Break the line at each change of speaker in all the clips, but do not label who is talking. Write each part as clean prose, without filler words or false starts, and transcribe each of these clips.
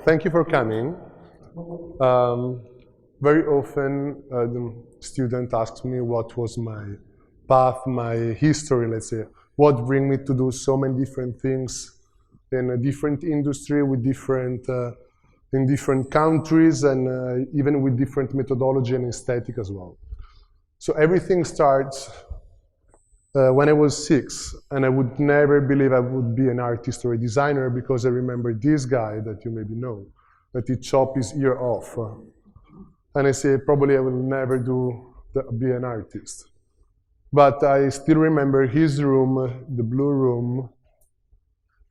Thank you for coming. Very often the student asks me what was my path, my history, let's say, what bring me to do so many different things in a different industry with different, in different countries and even with different methodology and aesthetic as well. So everything starts when I was 6, and I would never believe I would be an artist or a designer because I remember this guy that you maybe know, that he chopped his ear off. And I said, probably I will never be an artist. But I still remember his room, the blue room.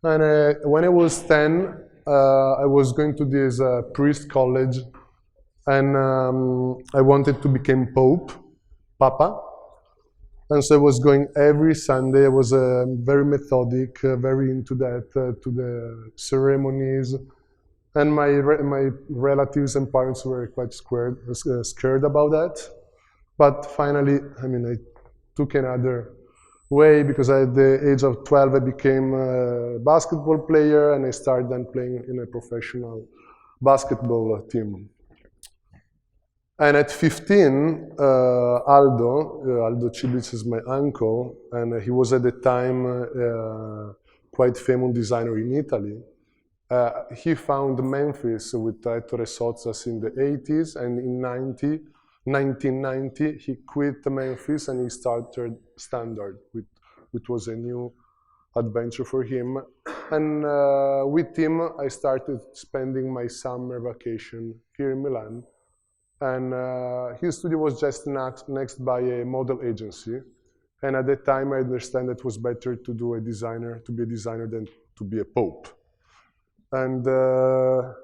And when I was 10, I was going to this priest college, and I wanted to become Pope, Papa. And so I was going every Sunday. I was very methodic, very into that, to the ceremonies. And my relatives and parents were quite scared about that. But finally, I mean, I took another way because at the age of 12, I became a basketball player, and I started then playing in a professional basketball team. And at 15, Aldo Cibic is my uncle, and he was at the time quite famous designer in Italy. He found Memphis with Ettore Sozzas in the 80s, and in 1990, he quit Memphis and he started Standard, which was a new adventure for him. And with him, I started spending my summer vacation here in Milan. And his studio was just next by a model agency. And at that time, I understand it was better to be a designer than to be a pope. And so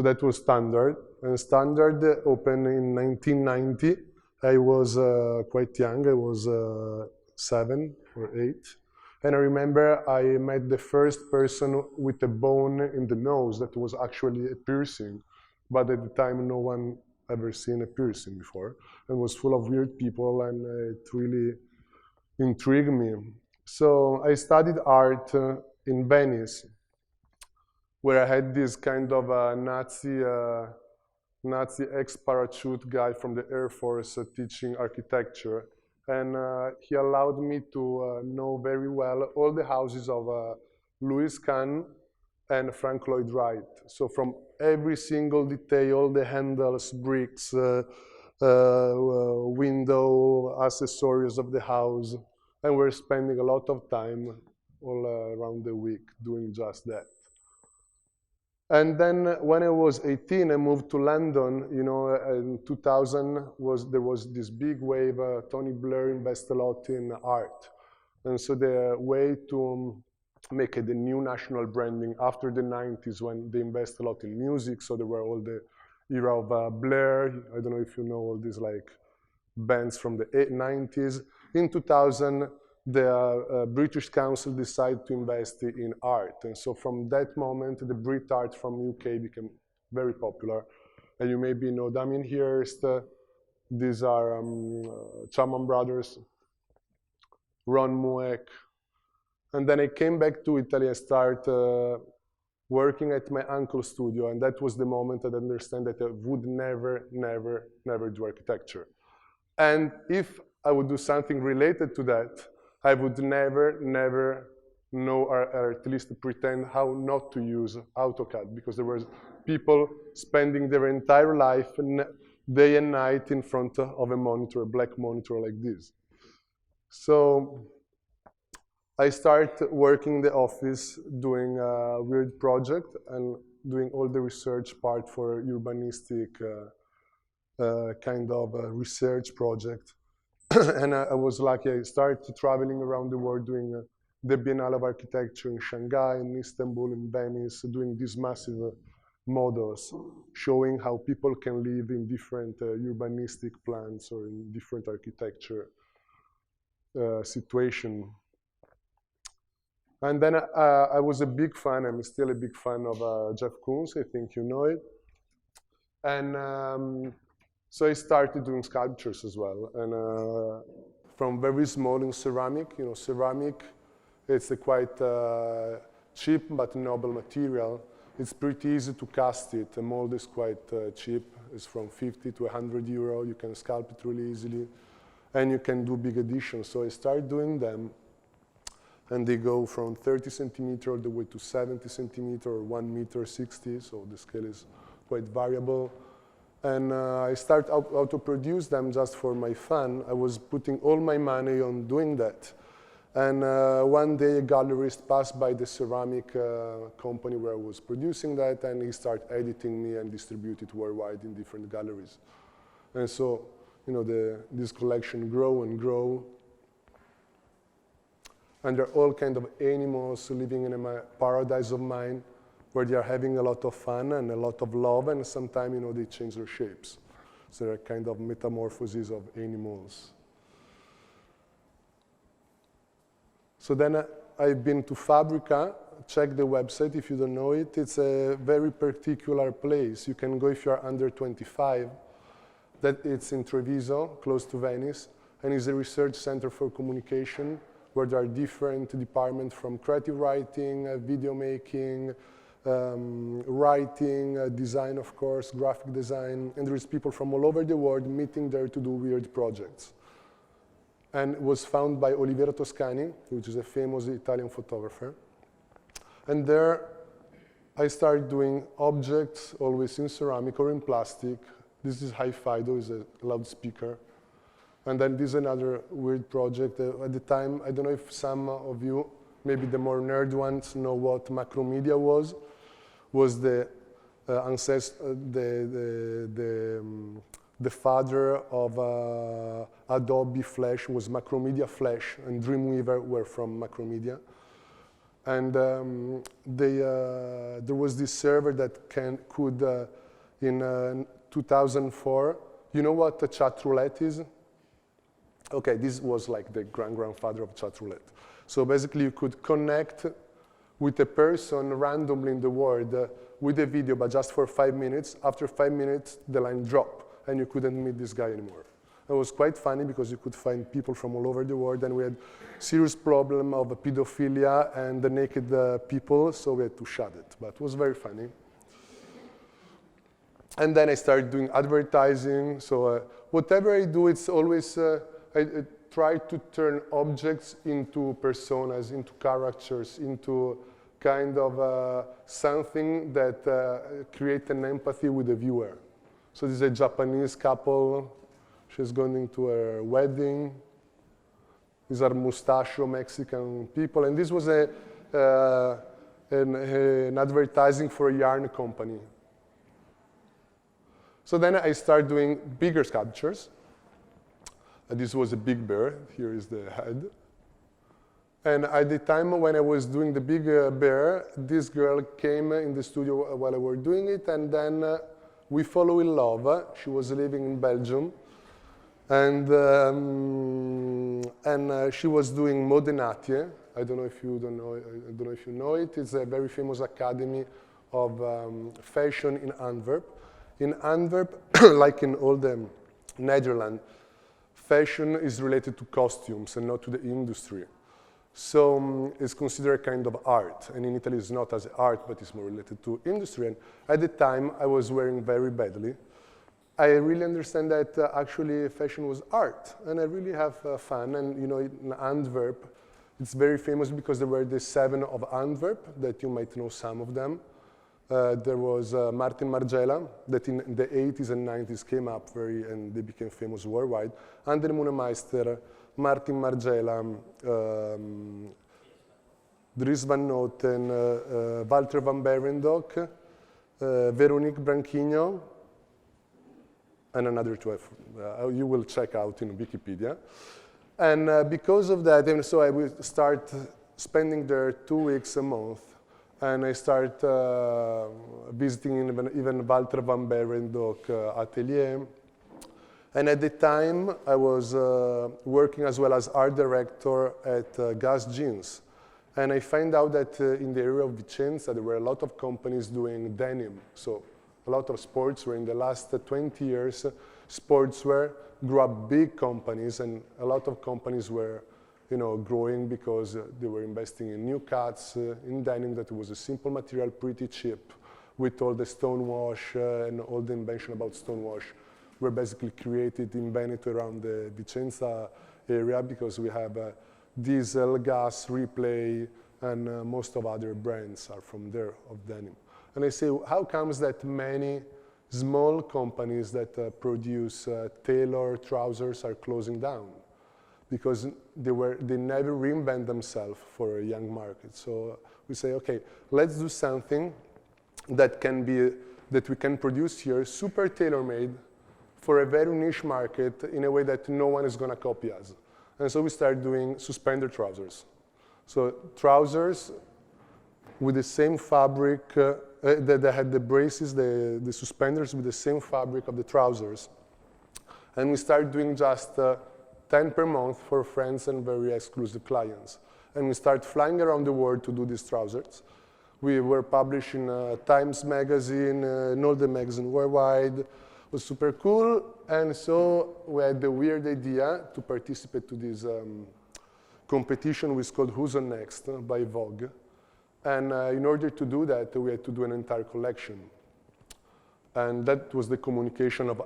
that was Standard. And Standard opened in 1990. I was quite young. I was 7 or 8. And I remember I met the first person with a bone in the nose that was actually a piercing. But at the time, no one ever seen a piercing before. It was full of weird people, and it really intrigued me. So I studied art in Venice, where I had this kind of Nazi ex-parachute guy from the Air Force teaching architecture. And he allowed me to know very well all the houses of Louis Kahn and Frank Lloyd Wright. So from every single detail, the handles, bricks, window, accessories of the house. And we're spending a lot of time all around the week doing just that. And then when I was 18, I moved to London. You know, in 2000, there was this big wave. Tony Blair invested a lot in art. And so the way to make it the new national branding after the 90s, when they invest a lot in music. So there were all the era of Blair. I don't know if you know all these like bands from the 90s. In 2000, the British Council decided to invest in art. And so from that moment, the Brit art from UK became very popular. And you maybe know Damien Hirst. These are Chapman Brothers, Ron Mueck. And then I came back to Italy and started working at my uncle's studio. And that was the moment that I understand that I would never do architecture. And if I would do something related to that, I would never know, or at least pretend how not to use AutoCAD, because there were people spending their entire life, day and night, in front of a monitor, a black monitor like this. So I started working in the office doing a weird project and doing all the research part for urbanistic kind of research project. And I was lucky. I started traveling around the world doing the Biennale of Architecture in Shanghai, in Istanbul, in Venice, doing these massive models, showing how people can live in different urbanistic plans or in different architecture situation. And then I was a big fan, I'm still a big fan of Jeff Koons, I think you know it. And so I started doing sculptures as well. And from very small in ceramic, you know, ceramic, it's a quite cheap but noble material. It's pretty easy to cast it. The mold is quite cheap. It's from 50 to 100 euro. You can sculpt it really easily. And you can do big editions. So I started doing them. And they go from 30 centimeter all the way to 70 centimeter or 1 meter 60. So the scale is quite variable. And I started to produce them just for my fun. I was putting all my money on doing that. And one day a gallerist passed by the ceramic company where I was producing that, and he started editing me and distribute it worldwide in different galleries. And so, you know, this collection grow and grow. And there are all kinds of animals living in a paradise of mine where they are having a lot of fun and a lot of love, and sometimes, you know, they change their shapes. So there are kind of metamorphoses of animals. So then I've been to Fabrica. Check the website if you don't know it. It's a very particular place. You can go if you're under 25. That it's in Treviso, close to Venice, and it's a research center for communication where there are different departments from creative writing, video making, writing, design, of course, graphic design, and there is people from all over the world meeting there to do weird projects. And it was founded by Oliviero Toscani, which is a famous Italian photographer. And there I started doing objects, always in ceramic or in plastic. This is Hi-Fido, is a loudspeaker. And then this is another weird project. At the time, I don't know if some of you, maybe the more nerd ones, know what macromedia was. Was the ancestor, the father of Adobe Flash was Macromedia Flash, and Dreamweaver were from Macromedia. And there was this server that could, in 2004, you know what a chat roulette is? Okay, this was like the grandfather of chat roulette. So basically you could connect with a person randomly in the world with a video, but just for 5 minutes. After 5 minutes, the line dropped, and you couldn't meet this guy anymore. It was quite funny because you could find people from all over the world, and we had serious problem of pedophilia and the naked people, so we had to shut it, but it was very funny. And then I started doing advertising, so whatever I do, it's always, I try to turn objects into personas, into characters, into kind of something that creates an empathy with the viewer. So this is a Japanese couple. She's going to her wedding. These are mustachio Mexican people. And this was an advertising for a yarn company. So then I started doing bigger sculptures. This was a big bear. Here is the head. And at the time when I was doing the big bear, this girl came in the studio while I was doing it, and then we fell in love. She was living in Belgium, and she was doing Modenatier. I don't know if you know it. It's a very famous academy of fashion in Antwerp. In Antwerp, like in all the Netherlands, fashion is related to costumes and not to the industry. So it's considered a kind of art, and in Italy it's not as art, but it's more related to industry. And at the time, I was wearing very badly. I really understand that actually fashion was art, and I really have fun. And you know, in Antwerp, it's very famous because there were the 7 of Antwerp, that you might know some of them. There was Martin Margiela, that in the 80s and 90s came up and they became famous worldwide. Andre Munemeister, Martin Margiela, Dries van Noten, Walter van Berendonck, Veronique Branquinho, and another 12. You will check out in Wikipedia. And because of that, and so I will start spending there 2 weeks a month. And I start visiting even Walter van Berendonck atelier. And at the time, I was working as well as art director at Gas Jeans. And I find out that in the area of Vicenza, there were a lot of companies doing denim. So a lot of sportswear. In the last 20 years, sportswear grew up big companies, and a lot of companies were growing because they were investing in new cuts, in denim that was a simple material, pretty cheap. with all the stonewash and all the invention about stonewash were basically created in Veneto around the Vicenza area, because we have Diesel, Gas, Replay, and most of other brands are from there of denim. And I say, how comes that many small companies that produce tailored trousers are closing down? Because they never reinvent themselves for a young market. So we say, okay, let's do something that we can produce here, super tailor-made for a very niche market in a way that no one is going to copy us. And so we started doing suspender trousers. So trousers with the same fabric, that had the braces, the suspenders with the same fabric of the trousers. And we started doing just 10 per month for friends and very exclusive clients. And we started flying around the world to do these trousers. We were published in Times Magazine, in all the magazines worldwide. It was super cool. And so we had the weird idea to participate to this competition, which is called Who's On Next by Vogue. And in order to do that, we had to do an entire collection. And that was the communication of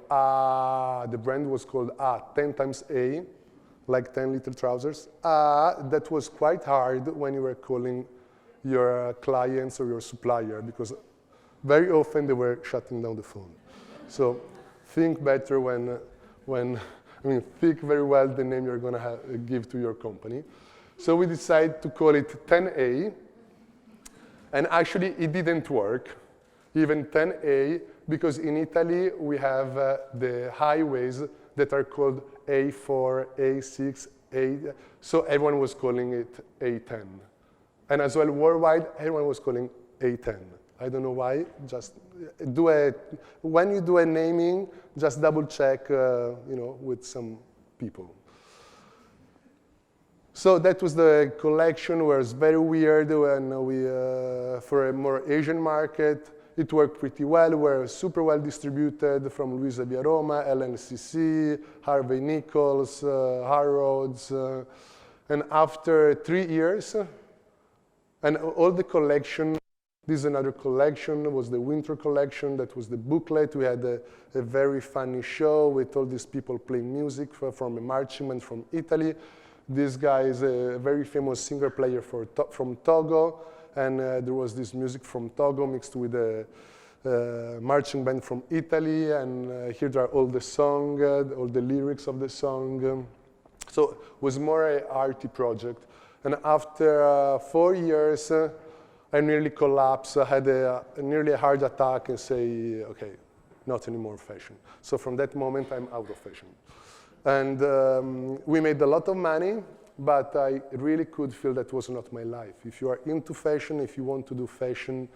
the brand was called 10 times A, like 10 little trousers. That was quite hard when you were calling your clients or your supplier, because very often they were shutting down the phone. So think better think very well the name you're going to give to your company. So we decided to call it 10A, and actually it didn't work, even 10A, because in Italy we have the highways that are called A4, A6, A, so everyone was calling it A10. And as well, worldwide, everyone was calling A10. I don't know why, just when you do a naming, just double check, with some people. So that was the collection, was very weird, and for a more Asian market, it worked pretty well. We're super well distributed from Luisa Via Roma, LNCC, Harvey Nichols, Harrods, and after 3 years, and all the collection, this is another collection, was the winter collection, that was the booklet. We had a very funny show with all these people playing music from a marching band from Italy. This guy is a very famous singer player from Togo, and there was this music from Togo mixed with a marching band from Italy, and here are all the song, all the lyrics of the song. So it was more an arty project. And after 4 years, I nearly collapsed. I had nearly a heart attack and say, okay, not anymore fashion. So from that moment, I'm out of fashion. And we made a lot of money, but I really could feel that was not my life. If you are into fashion, if you want to do fashion,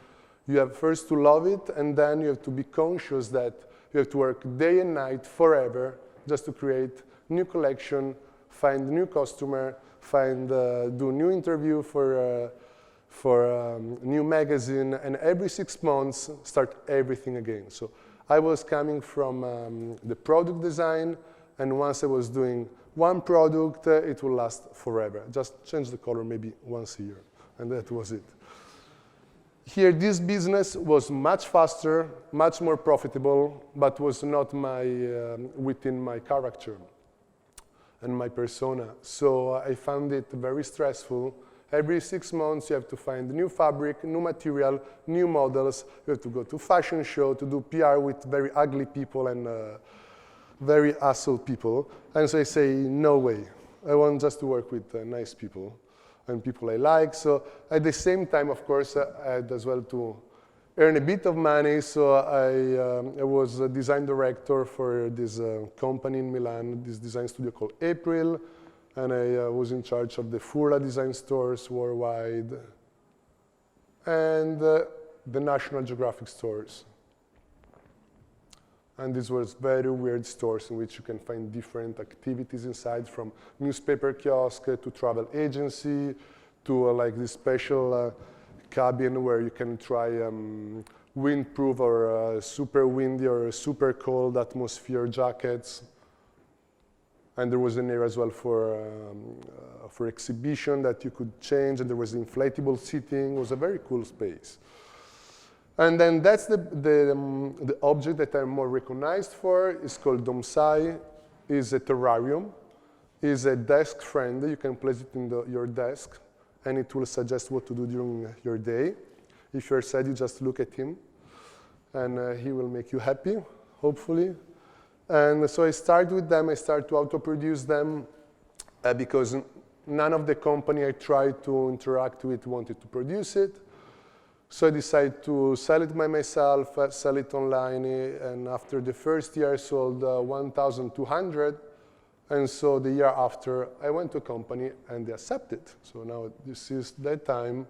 you have first to love it, and then you have to be conscious that you have to work day and night forever just to create new collection, find new customer, do new interview for new magazine, and every 6 months start everything again. So I was coming from the product design, and once I was doing one product, it will last forever. Just change the color maybe once a year, and that was it. Here, this business was much faster, much more profitable, but was not within my character and my persona. So I found it very stressful. Every 6 months, you have to find new fabric, new material, new models. You have to go to fashion show, to do PR with very ugly people and very asshole people. And so I say, no way. I want just to work with nice people and people I like. So at the same time, of course, I had as well to earn a bit of money. So I was a design director for this company in Milan, this design studio called April. And I was in charge of the Fura design stores worldwide and the National Geographic stores. And these were very weird stores in which you can find different activities inside, from newspaper kiosk to travel agency to like this special cabin where you can try windproof or super windy or super cold atmosphere jackets. And there was an area as well for exhibition that you could change, and there was inflatable seating. It was a very cool space. And then that's the object that I'm more recognized for. It's called Domsai. It's a terrarium. It's a desk friend. You can place it in your desk, and it will suggest what to do during your day. If you're sad, you just look at him, and he will make you happy, hopefully. And so I start with them. I start to auto-produce them because none of the company I tried to interact with wanted to produce it. So I decided to sell it by myself, sell it online, and after the first year I sold 1,200. And so the year after, I went to a company and they accepted. So now this is that time,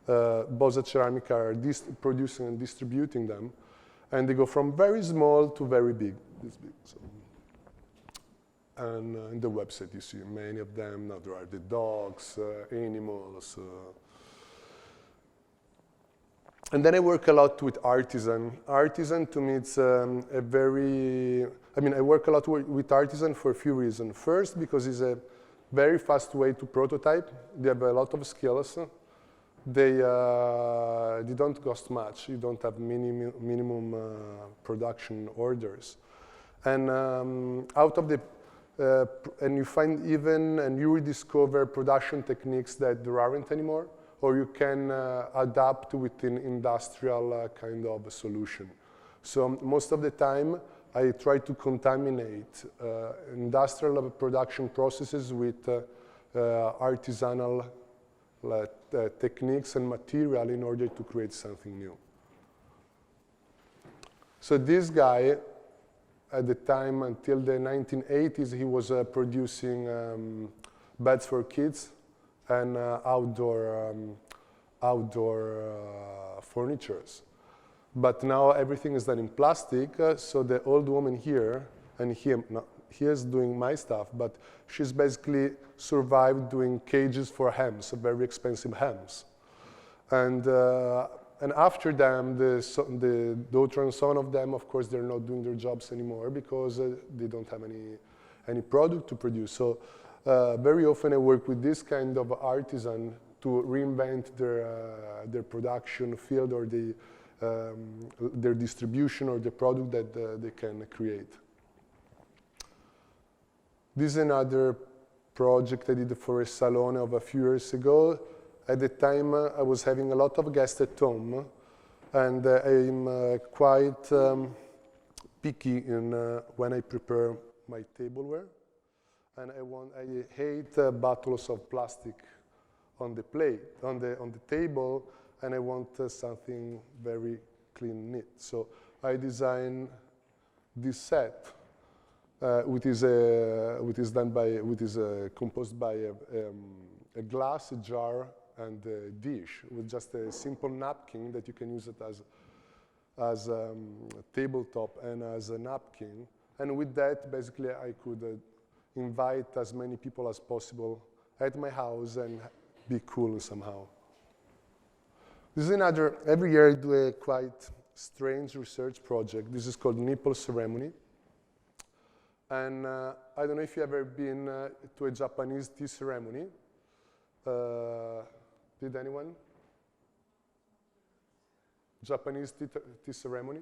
Bosa Ceramica are producing and distributing them. And they go from very small to very big, this big. So. And in the website you see many of them. Now there are the dogs, animals. And then I work a lot with artisan. Artisan to me it's I work a lot with artisan for a few reasons. First, because it's a very fast way to prototype. They have a lot of skills. They don't cost much. You don't have minimum production orders. And out of the, and you find even, and you rediscover production techniques that there aren't anymore, or you can adapt within industrial kind of a solution. So most of the time, I try to contaminate industrial production processes with artisanal techniques and material in order to create something new. So this guy, at the time until the 1980s, he was producing beds for kids and outdoor furnitures. But now everything is done in plastic, so the old woman here, and he is doing my stuff, but she's basically survived doing cages for hams, very expensive hams. And after them, the daughter and son of them, of course, they're not doing their jobs anymore because they don't have any product to produce. So very often I work with this kind of artisan to reinvent their production field or their distribution or the product that they can create. This is another project I did for a salon of a few years ago. At the time, I was having a lot of guests at home, and I'm quite picky in when I prepare my tableware. And I hate bottles of plastic on the plate, on the table, and I want something very clean, neat. So I designed this set, which is composed by a glass, a jar, and a dish with just a simple napkin that you can use it as a tabletop and as a napkin. And with that, basically, I could invite as many people as possible at my house and be cool somehow. This is another, every year I do a quite strange research project. This is called nipple ceremony. And I don't know if you've ever been to a Japanese tea ceremony. Did anyone? Japanese tea ceremony?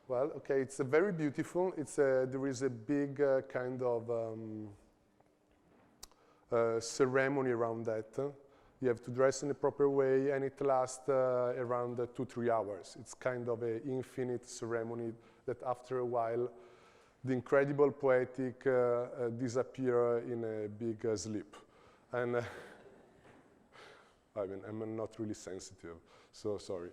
Well, okay, it's very beautiful. There is a big kind of ceremony around that. You have to dress in a proper way, and it lasts around 2-3 hours. It's kind of an infinite ceremony that after a while, the incredible poetic disappear in a big sleep. And I mean, I'm not really sensitive, so sorry.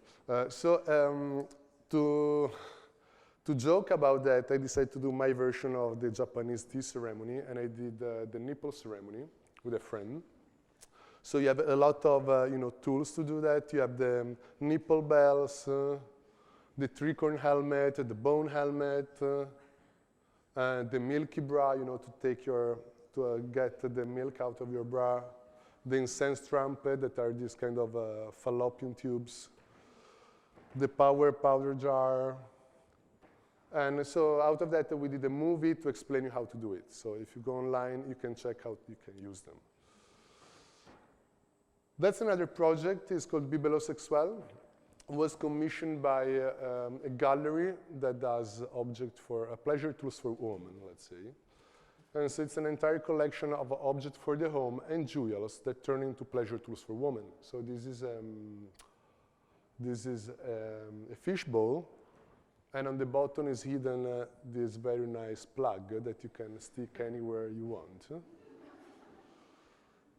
To joke about that, I decided to do my version of the Japanese tea ceremony, and I did the nipple ceremony with a friend. So you have a lot of tools to do that. You have the nipple bells, the tricorn helmet, the bone helmet, the milky bra, to get the milk out of your bra, the incense trumpet that are these kind of fallopian tubes, the powder jar. And so out of that, we did a movie to explain you how to do it. So if you go online, you can check how you can use them. That's another project. It's called Bibelosexual. was commissioned by a gallery that does objects for pleasure tools for women, let's say. And so it's an entire collection of objects for the home and jewels that turn into pleasure tools for women. So this is a fishbowl, and on the bottom is hidden this very nice plug that you can stick anywhere you want.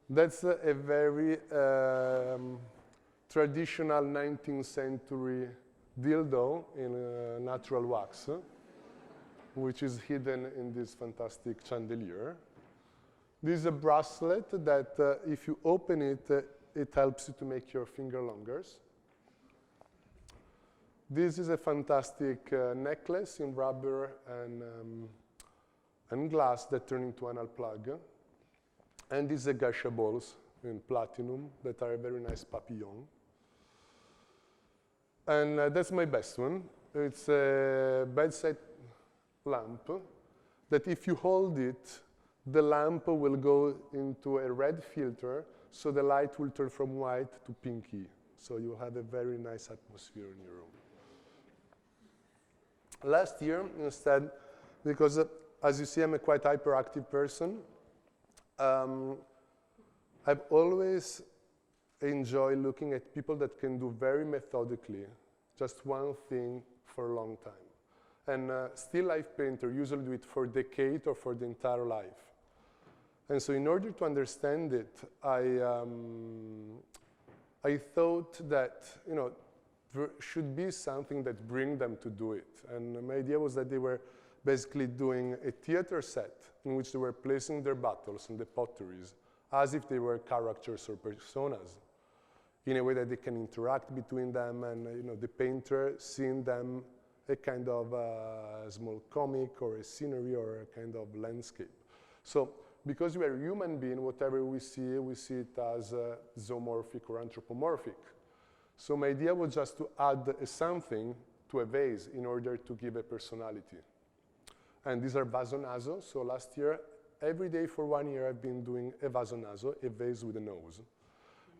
That's a very traditional 19th century dildo in natural wax, which is hidden in this fantastic chandelier. This is a bracelet that if you open it, it helps you to make your finger longer. This is a fantastic necklace in rubber and glass that turn into anal plug. And these are geisha balls in platinum that are a very nice papillon. And that's my best one. It's a bedside lamp that if you hold it, the lamp will go into a red filter, so the light will turn from white to pinky. So you'll have a very nice atmosphere in your room. Last year, instead, because as you see, I'm a quite hyperactive person, I've always enjoyed looking at people that can do very methodically just one thing for a long time. And still life painter usually do it for a decade or for the entire life. And so in order to understand it, I thought that, you know, there should be something that bring them to do it. And my idea was that they were basically doing a theater set in which they were placing their bottles and the potteries as if they were characters or personas, in a way that they can interact between them, and you know, the painter seeing them a kind of small comic or a scenery or a kind of landscape. So because we are a human being, whatever we see it as zoomorphic or anthropomorphic. So my idea was just to add something to a vase in order to give a personality. And these are vaso naso. So last year, every day for 1 year, I've been doing a vaso naso, a vase with a nose.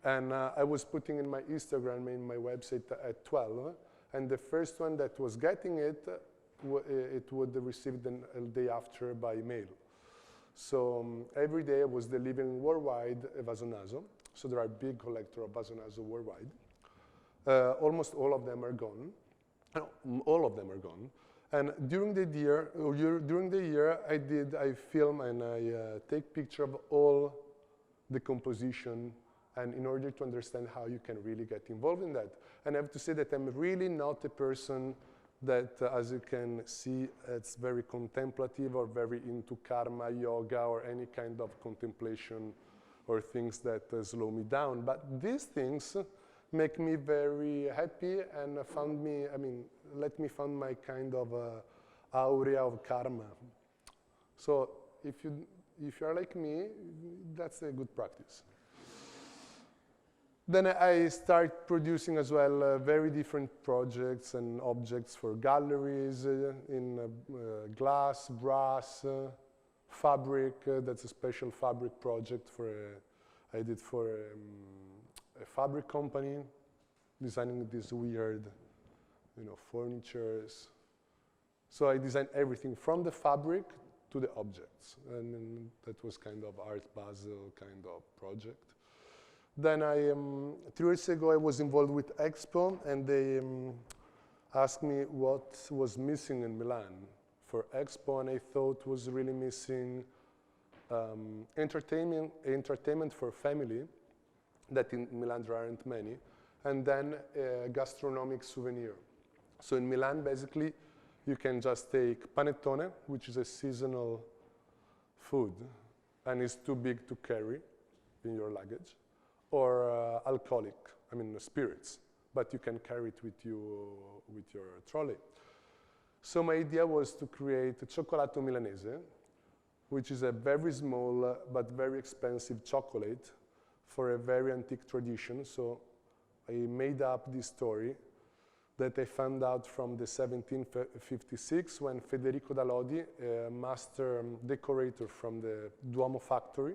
And I was putting in my Instagram, in my website at 12. And the first one that was getting it, it would receive the day after by mail. So every day I was delivering worldwide a vaso naso. So there are big collectors of vaso naso worldwide. Almost all of them are gone. No, all of them are gone. And during the year, I film and I take picture of all the composition, and in order to understand how you can really get involved in that. And I have to say that I'm really not a person that, as you can see, it's very contemplative or very into karma, yoga, or any kind of contemplation or things that slow me down. But these things make me very happy and let me find my kind of aura of karma. So if you are like me, that's a good practice. Then I start producing as well very different projects and objects for galleries in glass, brass, fabric. That's a special fabric project I did for a fabric company, designing these weird, furnitures. So I designed everything from the fabric to the objects, and that was kind of Art Basel kind of project. Then 3 years ago, I was involved with Expo, and they asked me what was missing in Milan for Expo, and I thought was really missing entertainment for family, that in Milan there aren't many, and then gastronomic souvenir. So in Milan, basically, you can just take panettone, which is a seasonal food, and it's too big to carry in your luggage, or alcoholic, spirits, but you can carry it with you with your trolley. So my idea was to create a cioccolato milanese, which is a very small but very expensive chocolate for a very antique tradition. So I made up this story that I found out from the 1756 when Federico da Lodi, a master decorator from the Duomo factory,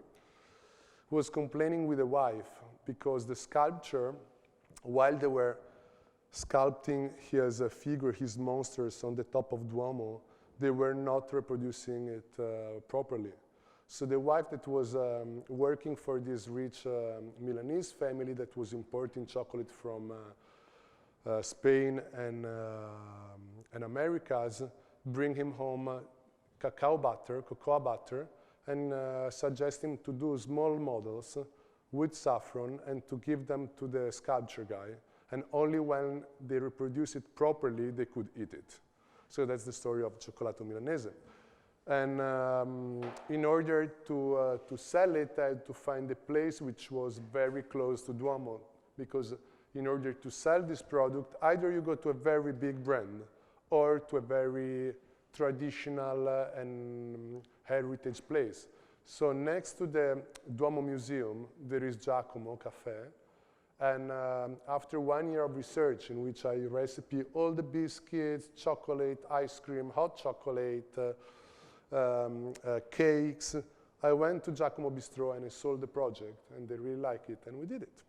was complaining with the wife because the sculpture, while they were sculpting his figure, his monsters on the top of Duomo, they were not reproducing it properly. So the wife that was working for this rich Milanese family that was importing chocolate from Spain and Americas, bring him home cocoa butter, and suggest him to do small models with saffron and to give them to the sculpture guy. And only when they reproduce it properly, they could eat it. So that's the story of Cioccolato Milanese. And in order to sell it, I had to find a place which was very close to Duomo, because in order to sell this product, either you go to a very big brand or to a very traditional and heritage place. So next to the Duomo Museum, there is Giacomo Cafe. And after 1 year of research in which I recipe all the biscuits, chocolate, ice cream, hot chocolate, cakes, I went to Giacomo Bistro and I sold the project, and they really like it, and we did it.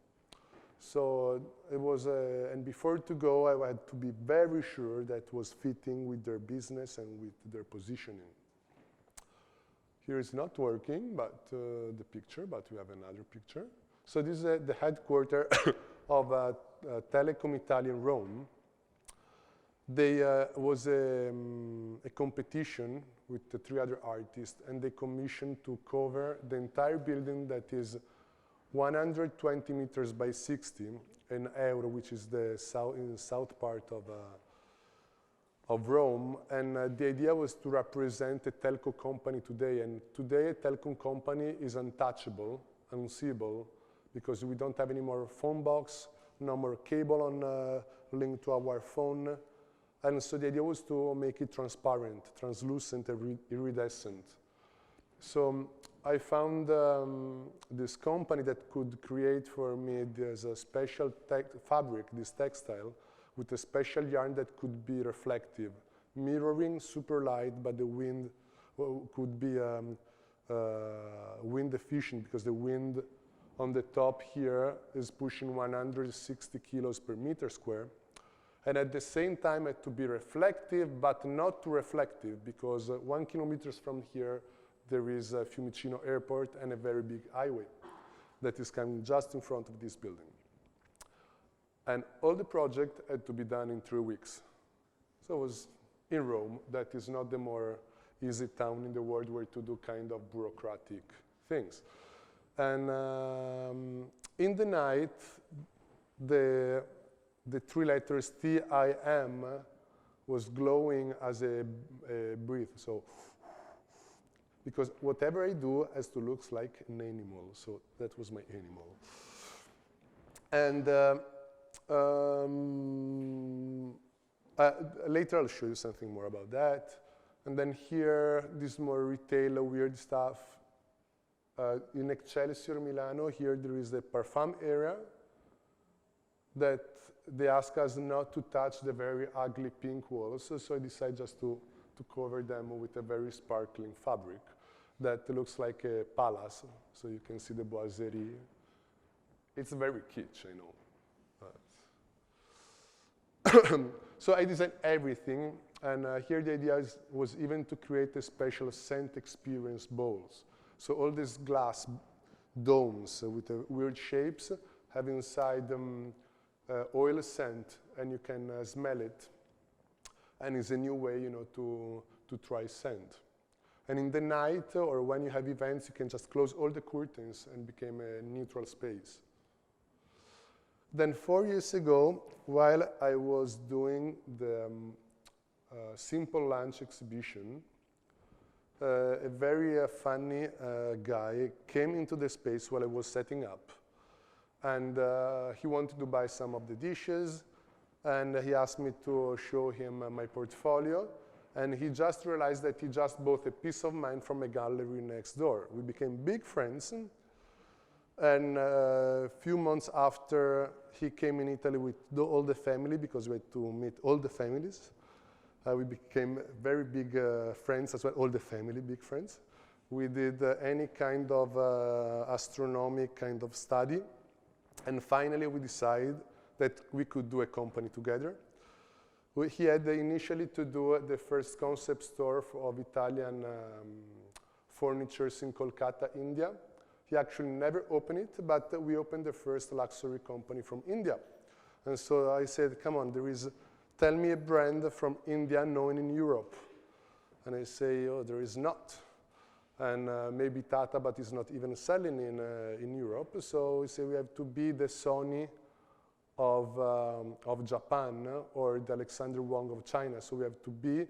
So it was, and before to go, I had to be very sure that it was fitting with their business and with their positioning. Here it's not working, but the picture, but we have another picture. So this is the headquarters of Telecom Italia in Rome. There was a competition with the 3 other artists, and they commissioned to cover the entire building that is 120 meters by 60 in Euro, which is the south part of Rome. And the idea was to represent a telco company today. And today, a telecom company is untouchable, unseeable, because we don't have any more phone box, no more cable on linked to our phone. And so the idea was to make it transparent, translucent, iridescent. So I found this company that could create for me this special fabric, this textile, with a special yarn that could be reflective, mirroring, super light, but the wind could be wind efficient, because the wind on the top here is pushing 160 kilos per meter square. And at the same time, it had to be reflective, but not too reflective, because 1 kilometer from here, there is a Fiumicino airport and a very big highway that is coming just in front of this building. And all the project had to be done in 3 weeks. So it was in Rome, that is not the more easy town in the world where to do kind of bureaucratic things. And in the night, the 3 letters TIM was glowing as a breath. So, because whatever I do has to look like an animal. So that was my animal. And later I'll show you something more about that. And then here, this more retail weird stuff. In Excelsior Milano, here there is the parfum area that they ask us not to touch the very ugly pink walls. So I decided just to cover them with a very sparkling fabric that looks like a palace. So you can see the boiserie. It's very kitsch, I know. So I designed everything. And here the idea was even to create a special scent experience bowls. So all these glass domes with weird shapes have inside them oil scent, and you can smell it. And it's a new way, to try scent. And in the night, or when you have events, you can just close all the curtains and become a neutral space. Then 4 years ago, while I was doing the Simple Lunch exhibition, a very funny guy came into the space while I was setting up. And he wanted to buy some of the dishes, and he asked me to show him my portfolio. And he just realized that he just bought a piece of mine from a gallery next door. We became big friends. And a few months after, he came in Italy with all the family, because we had to meet all the families. We became very big friends as well, all the family, big friends. We did any kind of astronomic kind of study. And finally, we decided that we could do a company together. He had initially to do the first concept store of Italian furnitures in Kolkata, India. He actually never opened it, but we opened the first luxury company from India. And so I said, come on, tell me a brand from India known in Europe. And I say, oh, there is not. And maybe Tata, but it's not even selling in Europe. So we say we have to be the Sony of Japan or the Alexander Wang of China. So we have to be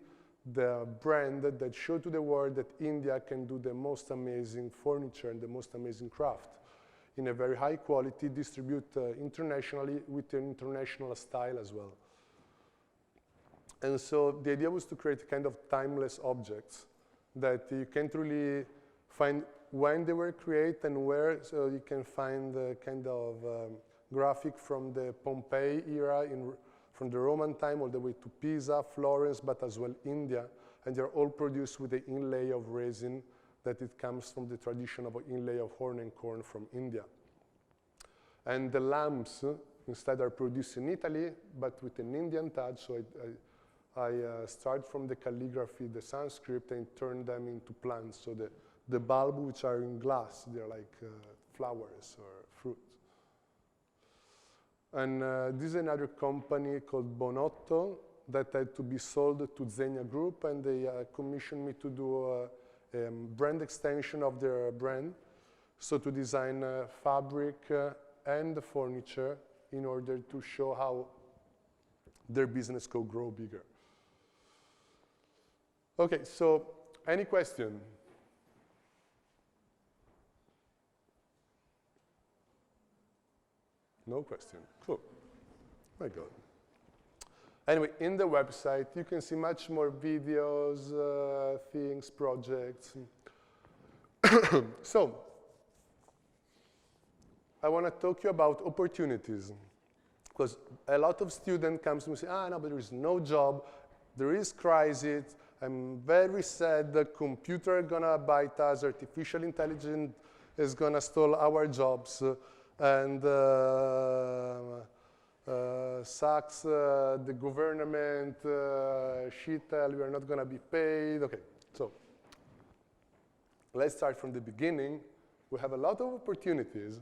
the brand that show to the world that India can do the most amazing furniture and the most amazing craft in a very high quality, distribute internationally with an international style as well. And so the idea was to create a kind of timeless objects that you can't really find when they were created and where, so you can find the kind of graphic from the Pompeii era, from the Roman time all the way to Pisa, Florence, but as well India. And they're all produced with the inlay of resin that it comes from the tradition of an inlay of horn and corn from India. And the lamps instead are produced in Italy, but with an Indian touch. So I start from the calligraphy, the Sanskrit, and turn them into plants. So the bulbs, which are in glass, they're like flowers or fruit. And this is another company called Bonotto that had to be sold to Zegna Group, and they commissioned me to do a brand extension of their brand, so to design fabric and the furniture in order to show how their business could grow bigger. Okay, so any question? No question. Cool. My God. Anyway, in the website, you can see much more videos, things, projects. So, I want to talk to you about opportunities. Because a lot of students come to me and say, no, but there is no job. There is crisis. I'm very sad the computer is going to bite us. Artificial intelligence is going to steal our jobs. And sucks, the government, shit, we are not going to be paid. Okay, so let's start from the beginning. We have a lot of opportunities,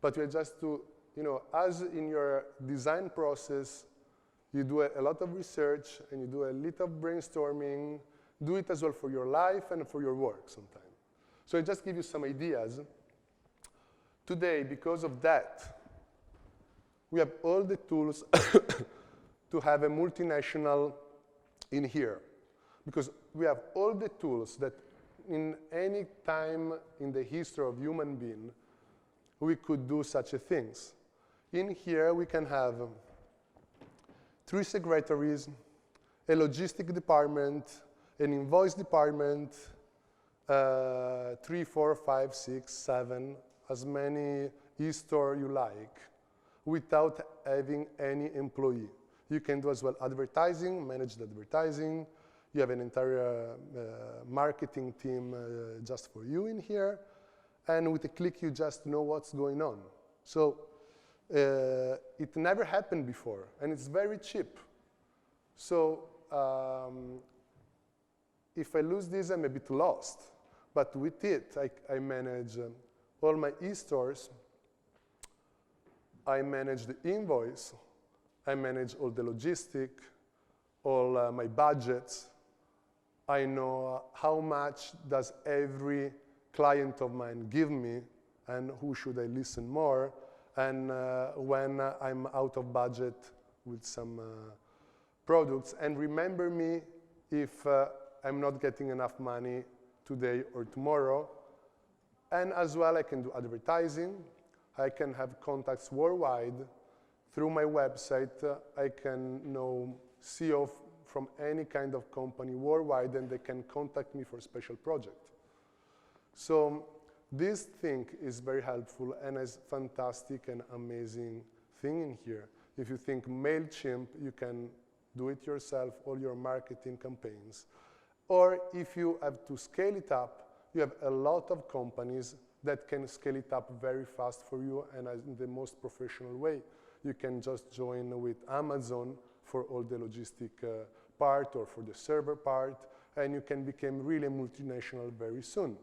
but we're just to, as in your design process, you do a lot of research and you do a little brainstorming. Do it as well for your life and for your work sometimes. So I just give you some ideas. Today, because of that, we have all the tools to have a multinational in here. Because we have all the tools that in any time in the history of human being, we could do such a things. In here, we can have 3 secretaries, a logistic department, an invoice department, 3, 4, 5, 6, 7, as many e-store you like, without having any employee. You can do as well advertising, manage the advertising. You have an entire marketing team just for you in here. And with a click, you just know what's going on. So it never happened before, and it's very cheap. So if I lose this, I'm a bit lost. But with it, I manage all my e-stores. I manage the invoice. I manage all the logistic, all my budgets. I know how much does every client of mine give me and who should I listen more, and when I'm out of budget with some products, and remember me if I'm not getting enough money today or tomorrow. And as well, I can do advertising. I can have contacts worldwide. Through my website, I can know CEO from any kind of company worldwide, and they can contact me for a special project. So this thing is very helpful and is fantastic and amazing thing in here. If you think MailChimp, you can do it yourself, all your marketing campaigns. Or if you have to scale it up, you have a lot of companies that can scale it up very fast for you and in the most professional way. you can just join with Amazon for all the logistic part or for the server part, and you can become really multinational very soon.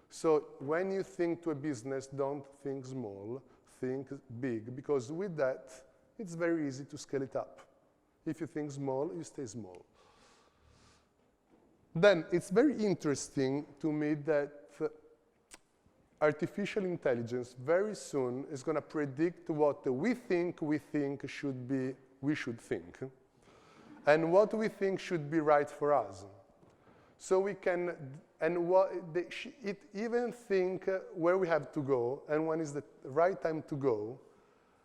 So when you think to a business, don't think small, think big, because with that, it's very easy to scale it up. If you think small, you stay small. Then it's very interesting to me that artificial intelligence very soon is going to predict what we think should be, we should think, and what we think should be right for us. So we can, and it even think where we have to go and when is the right time to go,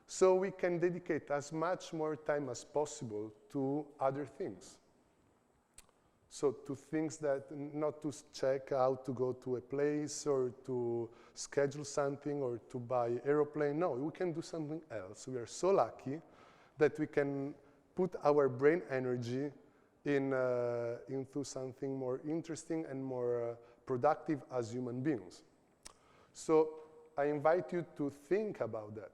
so we can dedicate as much more time as possible to other things. So to things that, not to check how to go to a place or to schedule something or to buy aeroplane. No, we can do something else. We are so lucky that we can put our brain energy into something more interesting and more productive as human beings. So I invite you to think about that.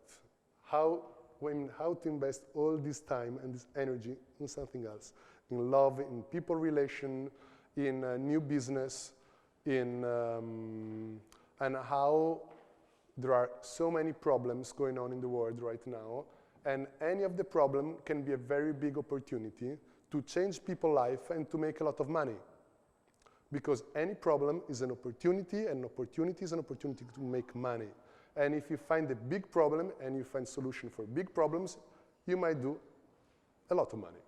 How to invest all this time and this energy in something else. In love, in people relation, in new business, and how there are so many problems going on in the world right now, and any of the problem can be a very big opportunity to change people's life and to make a lot of money. Because any problem is an opportunity, and opportunity is an opportunity to make money. And if you find a big problem and you find solution for big problems, you might do a lot of money.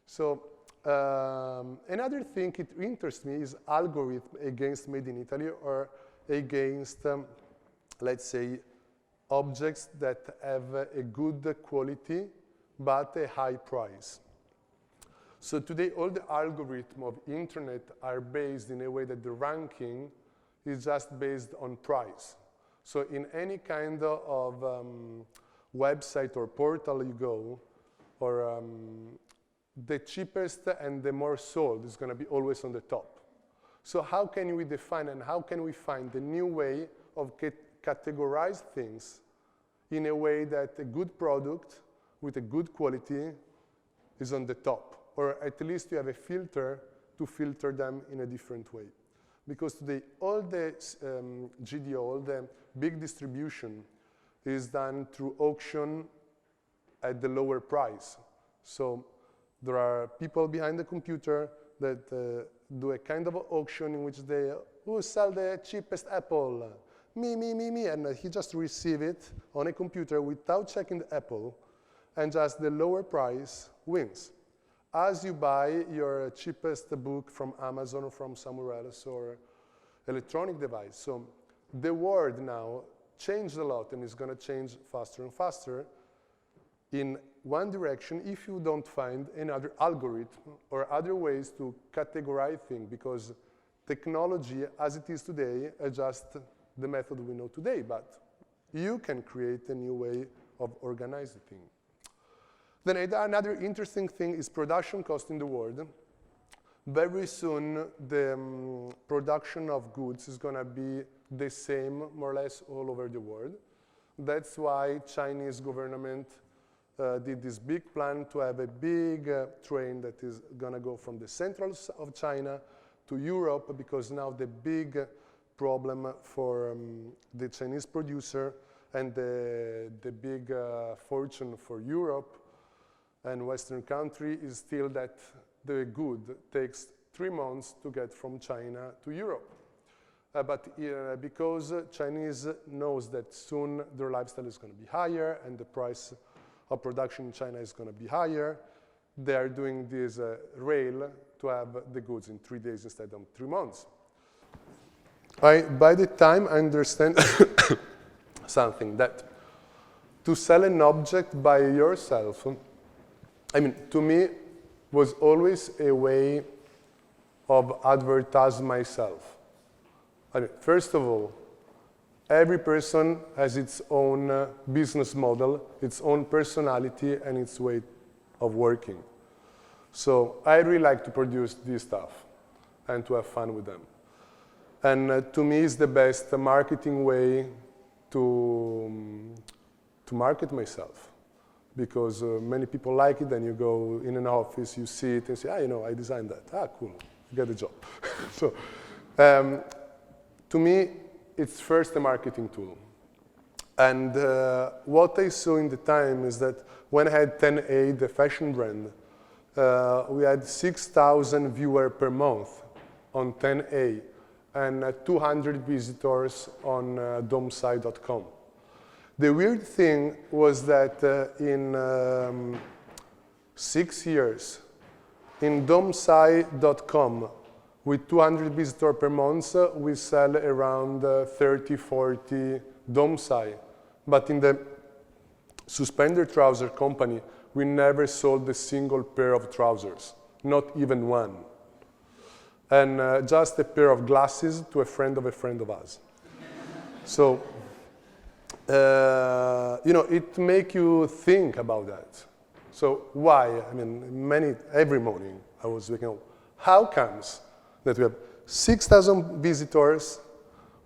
So another thing that interests me is algorithm against made in Italy or against, let's say, objects that have a good quality but a high price. So today all the algorithms of internet are based in a way that the ranking is just based on price. So in any kind of website or portal you go, or the cheapest and the more sold is going to be always on the top. So how can we define and how can we find a new way of categorize things in a way that a good product with a good quality is on the top, or at least you have a filter to filter them in a different way. Because today all the GDO, all the big distribution is done through auction at the lower price. So there are people behind the computer that do a kind of auction in which they sell the cheapest Apple, me, and he just receive it on a computer without checking the Apple, and just the lower price wins. As you buy your cheapest book from Amazon or from somewhere else or electronic device. So the world now changed a lot and is going to change faster and faster in one direction if you don't find another algorithm or other ways to categorize things, because technology as it is today is just the method we know today, but you can create a new way of organizing things. Then another interesting thing is production cost in the world. Very soon the production of goods is going to be the same more or less all over the world. That's why Chinese government did this big plan to have a big train that is going to go from the central of China to Europe, because now the big problem for the Chinese producer and the big fortune for Europe and Western country is still that the good takes 3 months to get from China to Europe. Because Chinese knows that soon their lifestyle is going to be higher and the price of production in China is going to be higher, they are doing this rail to have the goods in 3 days instead of 3 months. By the time I understand something, that to sell an object by yourself, to me, was always a way of advertise myself. First of all, every person has its own business model, its own personality, and its way of working. So I really like to produce this stuff and to have fun with them. And to me, it's the best marketing way to market myself. because many people like it, and you go in an office, you see it, and say, I designed that. Cool, you get the job. So, to me, it's first a marketing tool. And what I saw in the time is that when I had 10A, the fashion brand, we had 6,000 viewers per month on 10A and 200 visitors on domsai.com. The weird thing was that in 6 years, in domsai.com, with 200 visitors per month, we sell around 30, 40 domsai. But in the suspended trouser company, we never sold a single pair of trousers, not even one. And just a pair of glasses to a friend of us. So, it makes you think about that. So why? I mean, every morning I was thinking, how comes that we have 6,000 visitors,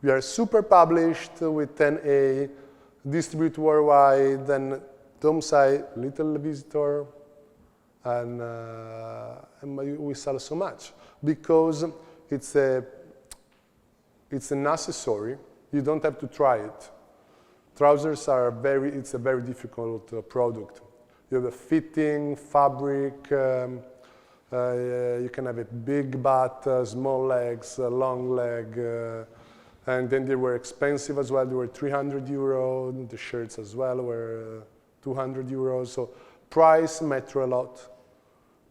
we are super published with 10A, distribute worldwide, then domsai, little visitor, and we sell so much because it's an accessory. You don't have to try it. Trousers are it's a very difficult product. You have a fitting, fabric, you can have a big butt, small legs, long leg, and then they were expensive as well. They were 300 euro. The shirts as well were 200 euros. So price matter a lot,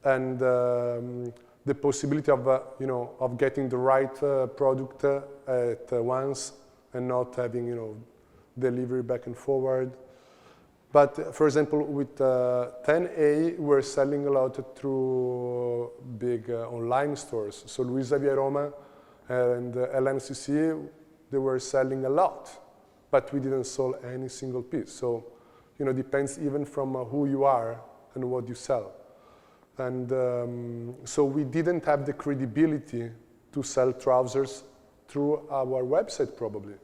and the possibility of of getting the right product at once and not having delivery back and forward. But for example, with 10A, we're selling a lot through big online stores. So Luisa Via Roma and LMCC, they were selling a lot, but we didn't sell any single piece. So, depends even from who you are and what you sell. And so we didn't have the credibility to sell trousers through our website probably,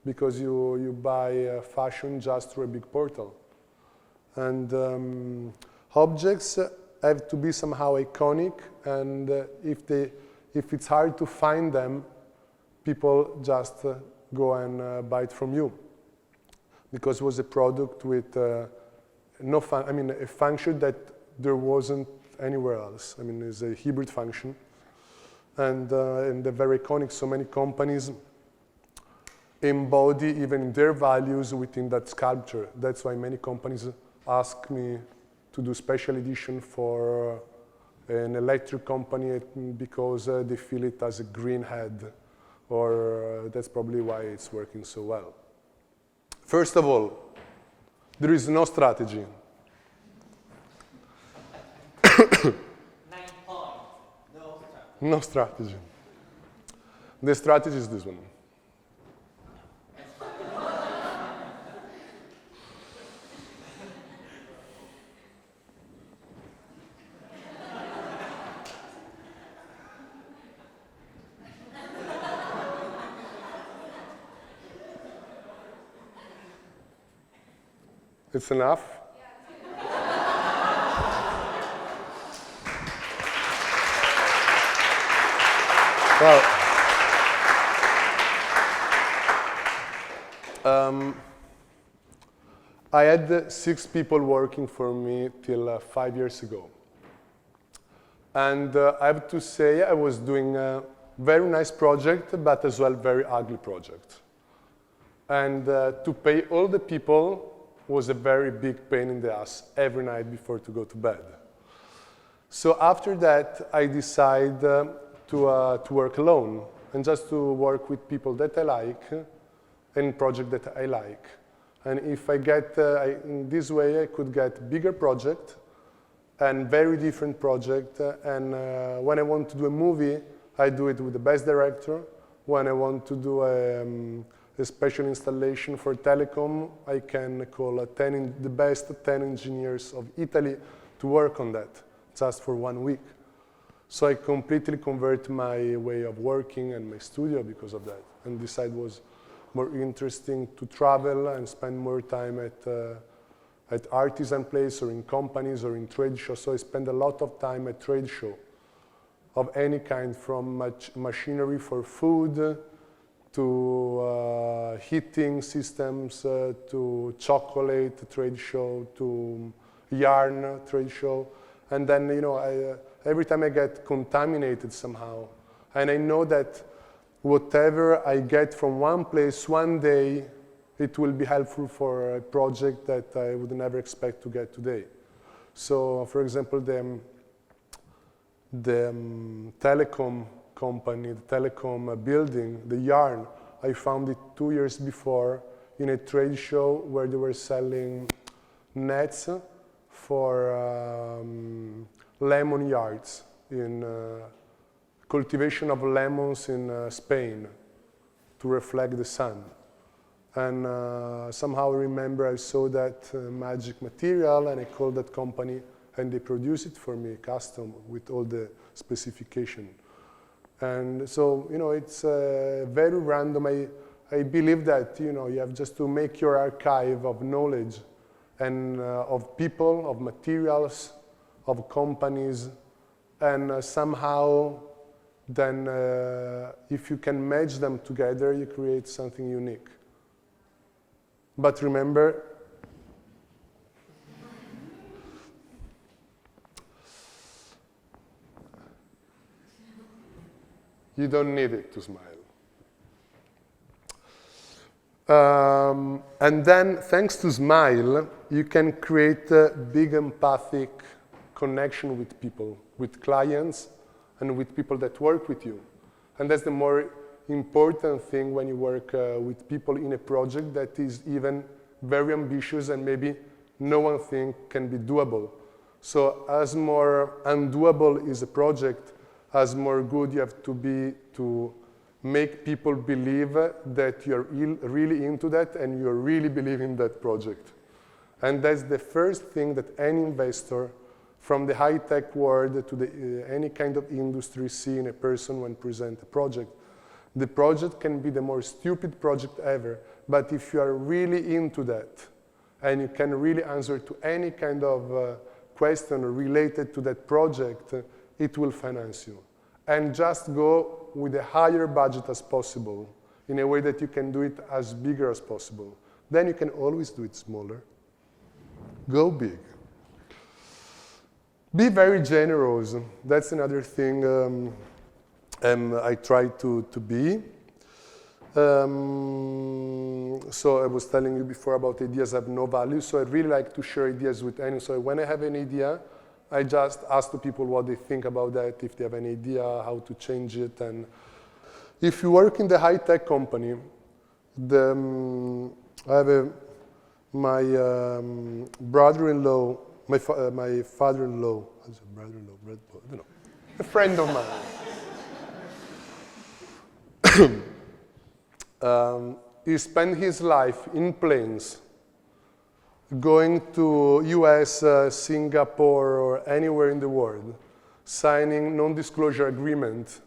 because you buy fashion just through a big portal. And objects have to be somehow iconic, and if it's hard to find them, people just go and buy it from you. Because it was a product with a function that there wasn't anywhere else. I mean, it's a hybrid function, and they're very iconic. So many companies embody even their values within that sculpture. That's why many companies ask me to do special edition for an electric company because they feel it has a green head, or that's probably why it's working so well. First of all, there is no strategy.
9 points, no strategy.
No strategy. The strategy is this one. It's enough? Well, I had 6 people working for me till 5 years ago. And I have to say I was doing a very nice project, but as well very ugly project. And to pay all the people was a very big pain in the ass every night before to go to bed. So after that, I decided to work alone and just to work with people that I like and projects that I like. And if I get, in this way, I could get bigger project and very different project. And when I want to do a movie, I do it with the best director. When I want to do a special installation for telecom, I can call the best 10 engineers of Italy to work on that, just for 1 week. So I completely convert my way of working and my studio because of that, and decided it was more interesting to travel and spend more time at artisan place or in companies or in trade shows. So I spend a lot of time at trade show of any kind, from machinery for food to heating systems, to chocolate trade show, to yarn trade show. And then, you know, every time I get contaminated somehow. And I know that whatever I get from one place, one day, it will be helpful for a project that I would never expect to get today. So, for example, the telecom company, the telecom building, the yarn, I found it 2 years before in a trade show where they were selling nets for lemon yards, in cultivation of lemons in Spain to reflect the sun. And somehow I remember I saw that magic material, and I called that company, and they produced it for me, custom, with all the specification. And so, you know, it's very random. I believe that, you know, you have just to make your archive of knowledge and of people, of materials, of companies, and somehow then if you can match them together, you create something unique. But remember, you don't need it to smile. And then, thanks to Smile, you can create a big empathic connection with people, with clients, and with people that work with you. And that's the more important thing when you work with people in a project that is even very ambitious and maybe no one think can be doable. So as more undoable is a project, as more good you have to be to make people believe that you're really into that and you're really believing that project. And that's the first thing that any investor from the high-tech world to any kind of industry see in a person when present a project. The project can be the most stupid project ever, but if you are really into that and you can really answer to any kind of question related to that project, it will finance you. And just go with a higher budget as possible in a way that you can do it as bigger as possible. Then you can always do it smaller. Go big. Be very generous. That's another thing I try to be. So I was telling you before about ideas have no value, so I really like to share ideas with anyone. So when I have an idea, I just ask the people what they think about that, if they have any idea how to change it. And if you work in the high-tech company, I have my brother-in-law, my father-in-law, brother-in-law, I don't know, a friend of mine. He spent his life in planes, going to US, Singapore, or anywhere in the world, signing non-disclosure agreement,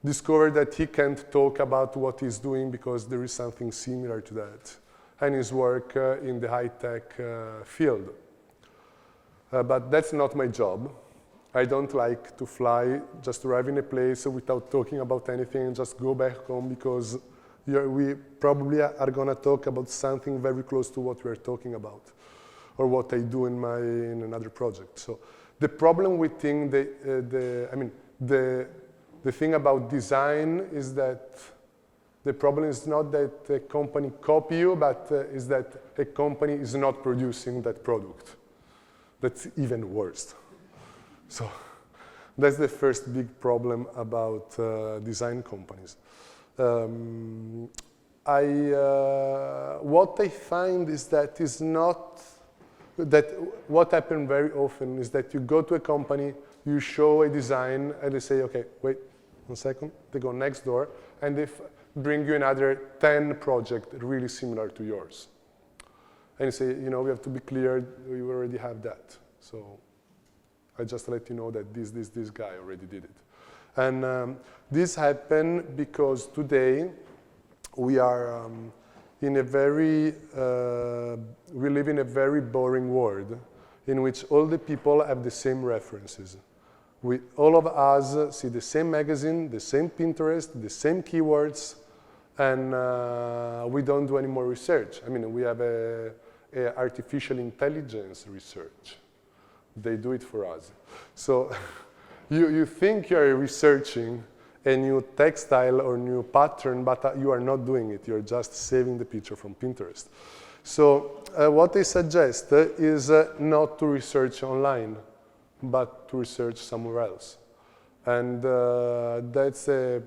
discovered that he can't talk about what he's doing because there is something similar to that, and his work in the high-tech field. But that's not my job. I don't like to fly, just arrive in a place without talking about anything and just go back home, because we probably are going to talk about something very close to what we're talking about, or what I do in another project. So the problem with the thing about design is that the problem is not that a company copy you, but is that a company is not producing that product. That's even worse. So that's the first big problem about design companies. What I find is that what happens very often is that you go to a company, you show a design, and they say, okay, wait 1 second. They go next door, and they bring you another 10 projects really similar to yours. And you say, you know, we have to be clear, we already have that. So I just let you know that this guy already did it. And this happened because today we are in a very, we live in a very boring world in which all the people have the same references. All of us see the same magazine, the same Pinterest, the same keywords, and we don't do any more research. I mean, we have a artificial intelligence research. They do it for us. So you think you're researching a new textile or new pattern, but you are not doing it. You're just saving the picture from Pinterest. So what I suggest is not to research online, but to research somewhere else. And that's a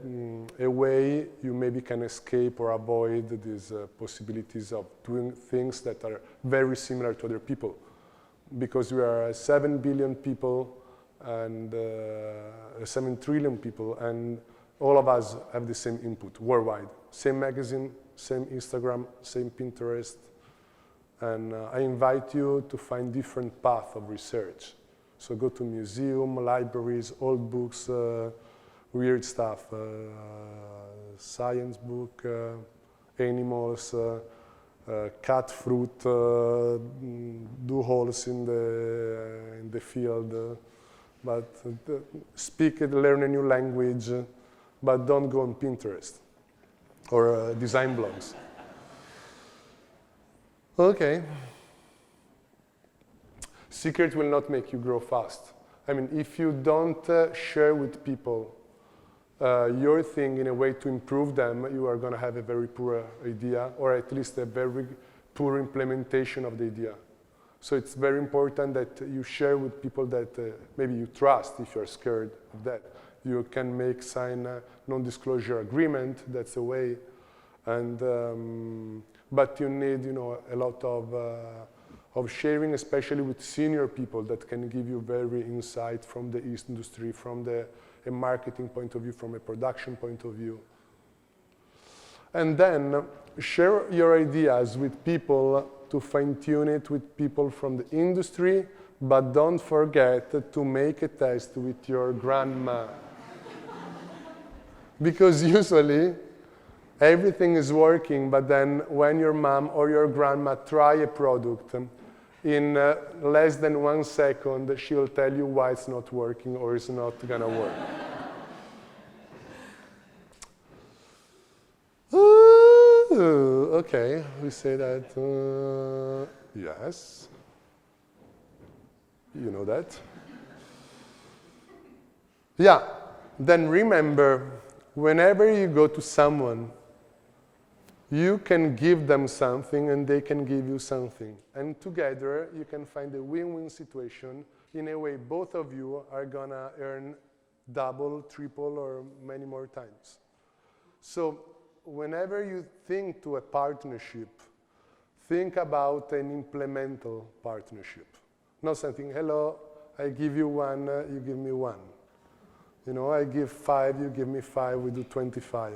way you maybe can escape or avoid these possibilities of doing things that are very similar to other people. Because we are 7 billion people and 7 trillion people, and all of us have the same input worldwide. Same magazine, same Instagram, same Pinterest. And I invite you to find different paths of research. So go to museum, libraries, old books, weird stuff, science book, animals, cut fruit, do holes in the field, but speak and learn a new language, but don't go on Pinterest or design blogs. Okay. Secret will not make you grow fast. I mean, if you don't share with people your thing in a way to improve them, you are going to have a very poor idea, or at least a very poor implementation of the idea. So it's very important that you share with people that maybe you trust. If you're scared of that, you can sign a non-disclosure agreement. That's a way. And but you need, a lot of sharing, especially with senior people that can give you very insight from the industry, from a marketing point of view, from a production point of view. And then share your ideas with people to fine-tune it with people from the industry, but don't forget to make a test with your grandma. Because usually everything is working, but then when your mom or your grandma try a product, in less than 1 second, she'll tell you why it's not working or it's not gonna work. Okay, we say that, yes. You know that. Yeah, then remember, whenever you go to someone, you can give them something and they can give you something. And together you can find a win-win situation. In a way, both of you are gonna earn double, triple, or many more times. So whenever you think to a partnership, think about an implemental partnership. Not something, hello, I give you 1, you give me 1. I give 5, you give me 5, we do 25.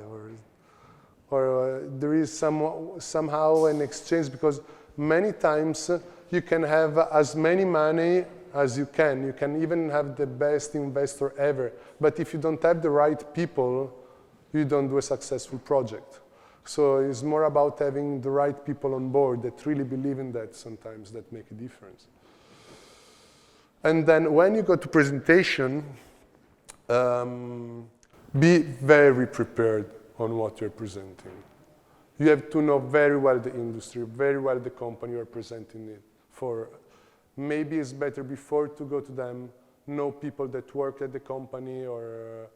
Or there is somehow an exchange, because many times you can have as many money as you can. You can even have the best investor ever. But if you don't have the right people, you don't do a successful project. So it's more about having the right people on board that really believe in that sometimes, that make a difference. And then when you go to presentation, be very prepared on what you're presenting. You have to know very well the industry, very well the company you're presenting it for. Maybe it's better before to go to them, know people that work at the company or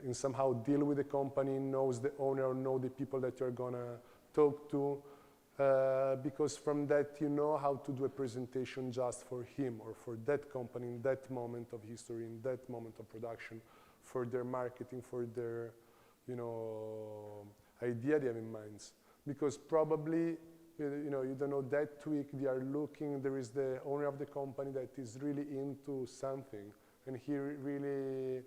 in somehow deal with the company, knows the owner, or know the people that you're gonna talk to, because from that you know how to do a presentation just for him or for that company in that moment of history, in that moment of production, for their marketing, for their idea they have in mind. Because probably, you don't know that week they are looking, there is the owner of the company that is really into something, and he really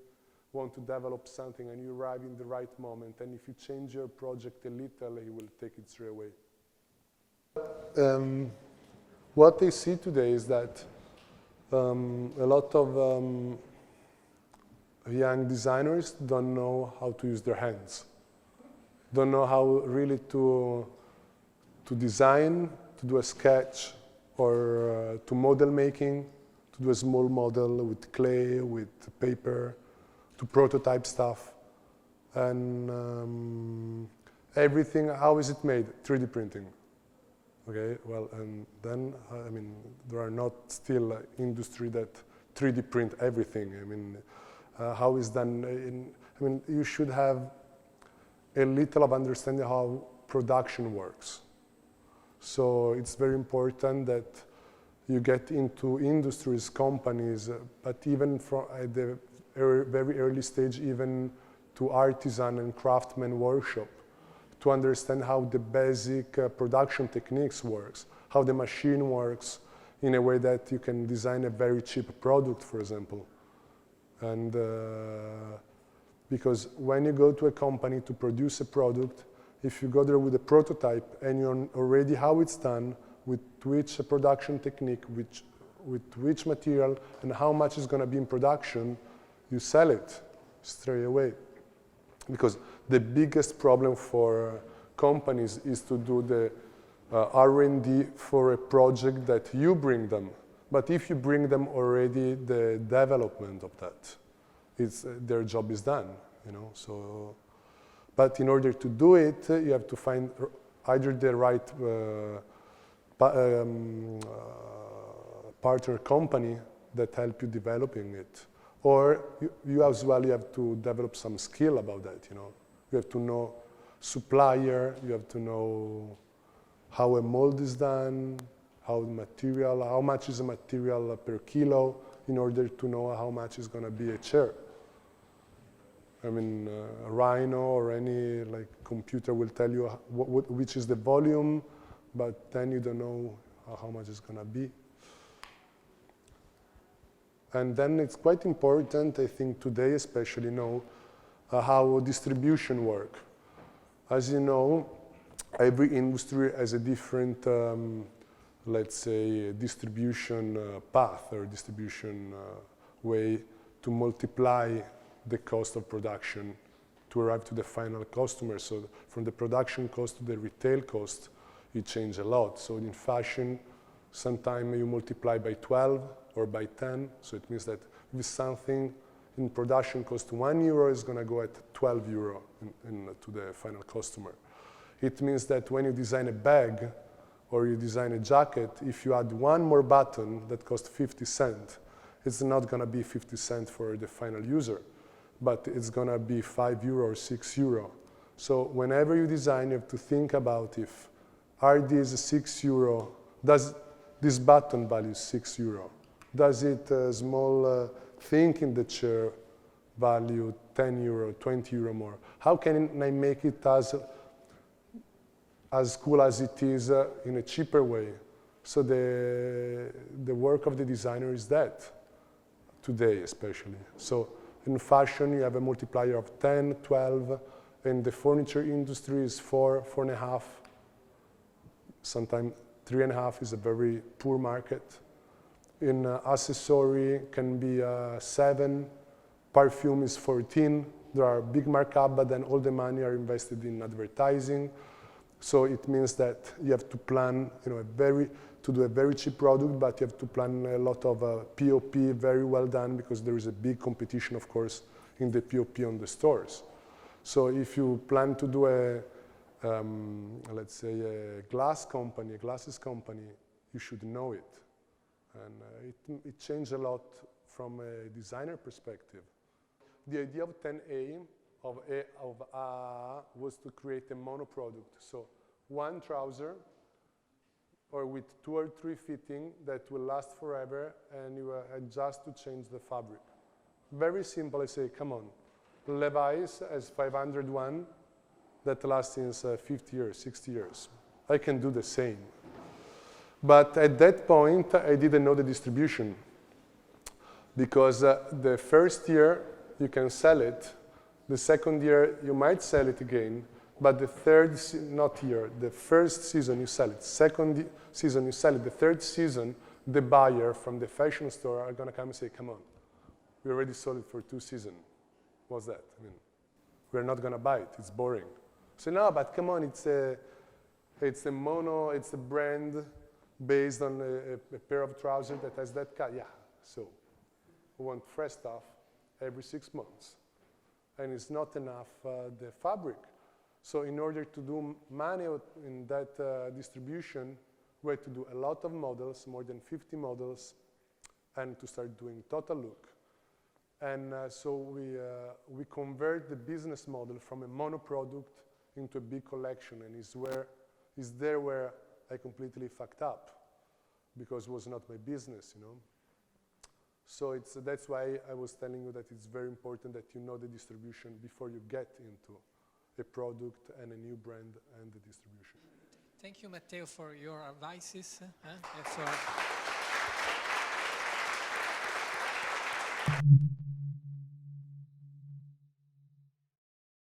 want to develop something, and you arrive in the right moment, and if you change your project a little, he will take it straight away. What they see today is that a lot of young designers don't know how to use their hands, don't know how really to to design, to do a sketch, or to model making, to do a small model with clay, with paper, to prototype stuff. And everything, how is it made? 3D printing. Okay, well, and then, I mean, there are not still industry that 3D print everything. I mean, how is done I mean, you should have a little of understanding how production works. So it's very important that you get into industries, companies, but even from at the very early stage, even to artisan and craftsman workshop, to understand how the basic production techniques works, how the machine works in a way that you can design a very cheap product, for example. And because when you go to a company to produce a product, if you go there with a prototype and you already how it's done, with which production technique, with which material, and how much is going to be in production, you sell it straight away. Because the biggest problem for companies is to do the R&D for a project that you bring them. But if you bring them already the development of that, their job is done, you know. So, but in order to do it, you have to find either the right partner company that help you developing it, or you as well, you have to develop some skill about that, you know. You have to know supplier, you have to know how a mold is done, how much is a material per kilo, in order to know how much is going to be a chair. I mean, a Rhino or any like computer will tell you which is the volume, but then you don't know how much it's going to be. And then it's quite important, I think today especially, know how distribution works. As you know, every industry has a different, let's say, distribution path or distribution way to multiply the cost of production to arrive to the final customer. So from the production cost to the retail cost, it changes a lot. So in fashion, sometimes you multiply by 12 or by 10. So it means that if something in production cost €1, is going to go at €12 to the final customer. It means that when you design a bag or you design a jacket, if you add one more button that costs 50 cents, it's not going to be 50 cents for the final user, but it's going to be €5 or €6. So whenever you design, you have to think about if are these €6, does this button value €6? Does it small thing in the chair value €10, €20 more? How can I make it as cool as it is in a cheaper way? So the work of the designer is that, today especially. So in fashion, you have a multiplier of 10, 12, and the furniture industry is 4, 4.5. Sometimes 3.5 is a very poor market. In accessory can be 7, perfume is 14. There are big markup, but then all the money are invested in advertising. So it means that you have to plan, you know, to do a very cheap product, but you have to plan a lot of POP very well done, because there is a big competition, of course, in the POP on the stores. So if you plan to do let's say a glasses company, you should know it. And it changed a lot from a designer perspective. The idea of 10A, of AAA, was to create a mono product. So one trouser, or with 2 or 3 fitting that will last forever, and you adjust to change the fabric. Very simple. I say, come on. Levi's has 501 that lasts since 50 years, 60 years. I can do the same. But at that point, I didn't know the distribution, because the first year you can sell it, the second year you might sell it again, but the third, not year, the first season you sell it, second season you sell it, the third season, the buyer from the fashion store are going to come and say, come on, we already sold it for 2 seasons. What's that? I mean, we're not going to buy it, it's boring. So no, but come on, it's a It's a brand based on a pair of trousers that has that cut. Yeah, so we want fresh stuff every 6 months. And it's not enough the fabric. So in order to do money in that distribution, we had to do a lot of models, more than 50 models, and to start doing total look. And so we convert the business model from a mono product into a big collection, and is there where I completely fucked up, because it was not my business, you know. So that's why I was telling you that it's very important that you know the distribution before you get into a product and a new brand and the distribution.
Thank you, Matteo, for your advices. And for